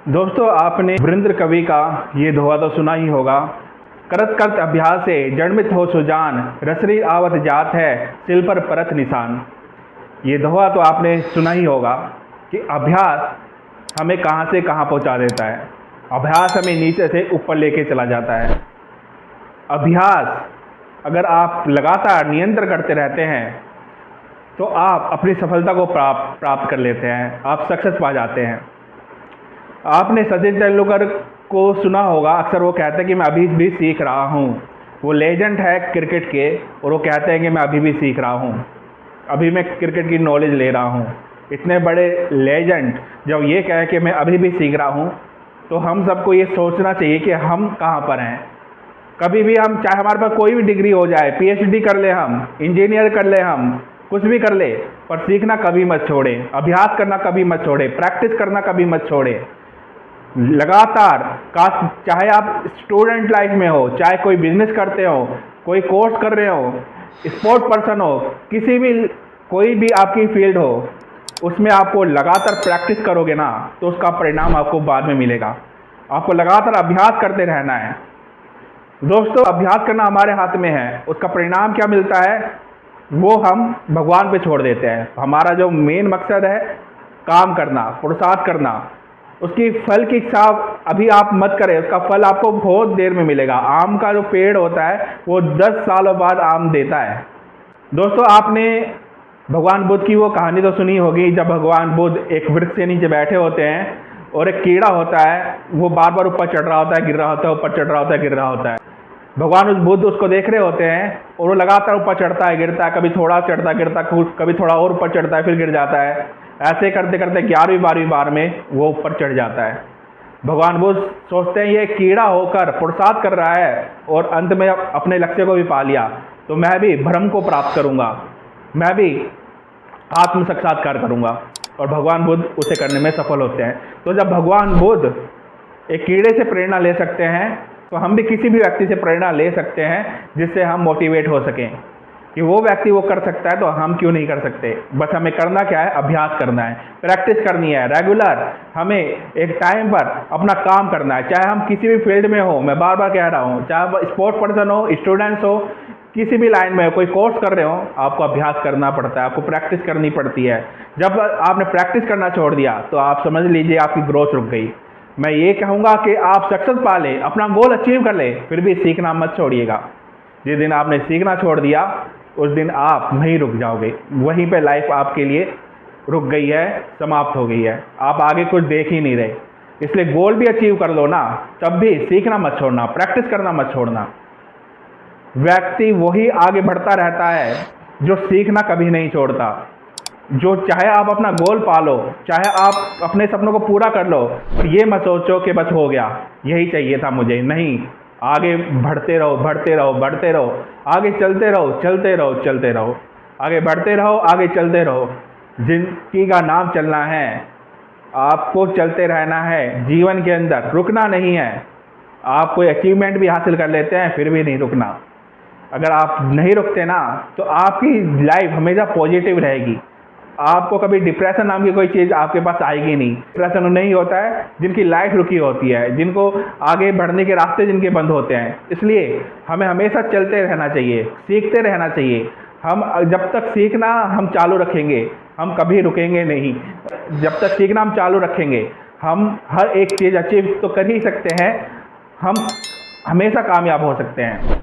दोस्तों, आपने वीरेंद्र कवि का ये दोहा तो सुना ही होगा। करत करत अभ्यास से जड़मित हो सुजान, रसरी आवत जात है सिल पर परत निशान। ये दोहा तो आपने सुना ही होगा कि अभ्यास हमें कहाँ से कहाँ पहुँचा देता है। अभ्यास हमें नीचे से ऊपर लेके चला जाता है। अभ्यास अगर आप लगातार नियंत्रण करते रहते हैं तो आप अपनी सफलता को प्राप्त कर लेते हैं, आप सक्सेस पा जाते हैं। आपने सचिन तेंदुलकर को सुना होगा, अक्सर वो कहते हैं कि मैं अभी भी सीख रहा हूँ। वो लेजेंड है क्रिकेट के और वो कहते हैं कि मैं अभी भी सीख रहा हूँ, अभी मैं क्रिकेट की नॉलेज ले रहा हूँ। इतने बड़े लेजेंड जब ये कहे कि मैं अभी भी सीख रहा हूँ, तो हम सबको ये सोचना चाहिए कि हम कहाँ पर हैं। कभी भी हम, चाहे हमारे पास कोई भी डिग्री हो जाए, PhD कर ले, हम इंजीनियर कर ले, हम कुछ भी कर ले, पर सीखना कभी मत छोड़े, अभ्यास करना कभी मत छोड़े, प्रैक्टिस करना कभी मत छोड़े। लगातार चाहे आप स्टूडेंट लाइफ में हो, चाहे कोई बिजनेस करते हो, कोई कोर्स कर रहे हो, स्पोर्ट पर्सन हो, कोई भी आपकी फील्ड हो, उसमें आपको लगातार प्रैक्टिस करोगे ना तो उसका परिणाम आपको बाद में मिलेगा। आपको लगातार अभ्यास करते रहना है। दोस्तों, अभ्यास करना हमारे हाथ में है। उसका परिणाम क्या मिलता है वो हम भगवान पे छोड़ देते हैं। हमारा जो मेन मकसद है काम करना, पुरुषार्थ करना, उसकी फल की इच्छा अभी आप मत करें, उसका फल आपको बहुत देर में मिलेगा। आम का जो पेड़ होता है वो 10 सालों बाद आम देता है। दोस्तों, आपने भगवान बुद्ध की वो कहानी तो सुनी होगी, जब भगवान बुद्ध एक वृक्ष के नीचे बैठे होते हैं और एक कीड़ा होता है, वो बार बार ऊपर चढ़ रहा होता है, गिर रहा होता है, ऊपर चढ़ रहा होता है, गिर रहा होता है। भगवान बुद्ध उसको देख रहे होते हैं और वो लगातार ऊपर चढ़ता है, गिरता है, कभी थोड़ा चढ़ता गिरता, कभी थोड़ा और ऊपर चढ़ता है, फिर गिर जाता है। ऐसे करते करते 11वीं 12वीं बार में वो ऊपर चढ़ जाता है। भगवान बुद्ध सोचते हैं ये कीड़ा होकर पुरुषार्थ कर रहा है और अंत में अपने लक्ष्य को भी पा लिया, तो मैं भी भ्रम को प्राप्त करूंगा, मैं भी आत्म साक्षात्कार करूंगा। और भगवान बुद्ध उसे करने में सफल होते हैं। तो जब भगवान बुद्ध एक कीड़े से प्रेरणा ले सकते हैं, तो हम भी किसी भी व्यक्ति से प्रेरणा ले सकते हैं जिससे हम मोटिवेट हो सकें कि वो व्यक्ति वो कर सकता है तो हम क्यों नहीं कर सकते। बस हमें करना क्या है, अभ्यास करना है, प्रैक्टिस करनी है, रेगुलर हमें एक टाइम पर अपना काम करना है। चाहे हम किसी भी फील्ड में हो, मैं बार बार कह रहा हूँ, चाहे स्पोर्ट पर्सन हो, स्टूडेंट्स हो, किसी भी लाइन में हो, कोई कोर्स कर रहे हो, आपको अभ्यास करना पड़ता है, आपको प्रैक्टिस करनी पड़ती है। जब आपने प्रैक्टिस करना छोड़ दिया तो आप समझ लीजिए आपकी ग्रोथ रुक गई। मैं ये कहूँगा कि आप सक्सेस पा ले, अपना गोल अचीव कर ले, फिर भी सीखना मत छोड़िएगा। जिस दिन आपने सीखना छोड़ दिया उस दिन आप वहीं रुक जाओगे, वहीं पे लाइफ आपके लिए रुक गई है, समाप्त हो गई है, आप आगे कुछ देख ही नहीं रहे। इसलिए गोल भी अचीव कर लो ना, तब भी सीखना मत छोड़ना, प्रैक्टिस करना मत छोड़ना। व्यक्ति वही आगे बढ़ता रहता है जो सीखना कभी नहीं छोड़ता। जो चाहे आप अपना गोल पालो, चाहे आप अपने सपनों को पूरा कर लो, ये मत सोचो कि बस हो गया, यही चाहिए था मुझे। नहीं, आगे बढ़ते रहो, बढ़ते रहो, बढ़ते रहो, आगे चलते रहो, चलते रहो, चलते रहो, आगे बढ़ते रहो, आगे चलते रहो। जिंदगी का नाम चलना है, आपको चलते रहना है, जीवन के अंदर रुकना नहीं है। आप कोई अचीवमेंट भी हासिल कर लेते हैं फिर भी नहीं रुकना। अगर आप नहीं रुकते ना तो आपकी लाइफ हमेशा पॉजिटिव रहेगी। आपको कभी डिप्रेशन नाम की कोई चीज़ आपके पास आएगी नहीं। डिप्रेशन नहीं होता है जिनकी लाइफ रुकी होती है, जिनको आगे बढ़ने के रास्ते जिनके बंद होते हैं। इसलिए हमें हमेशा चलते रहना चाहिए, सीखते रहना चाहिए। हम जब तक सीखना हम चालू रखेंगे, हम कभी रुकेंगे नहीं। जब तक सीखना हम चालू रखेंगे, हम हर एक चीज़ अचीव तो कर ही सकते हैं, हम हमेशा कामयाब हो सकते हैं।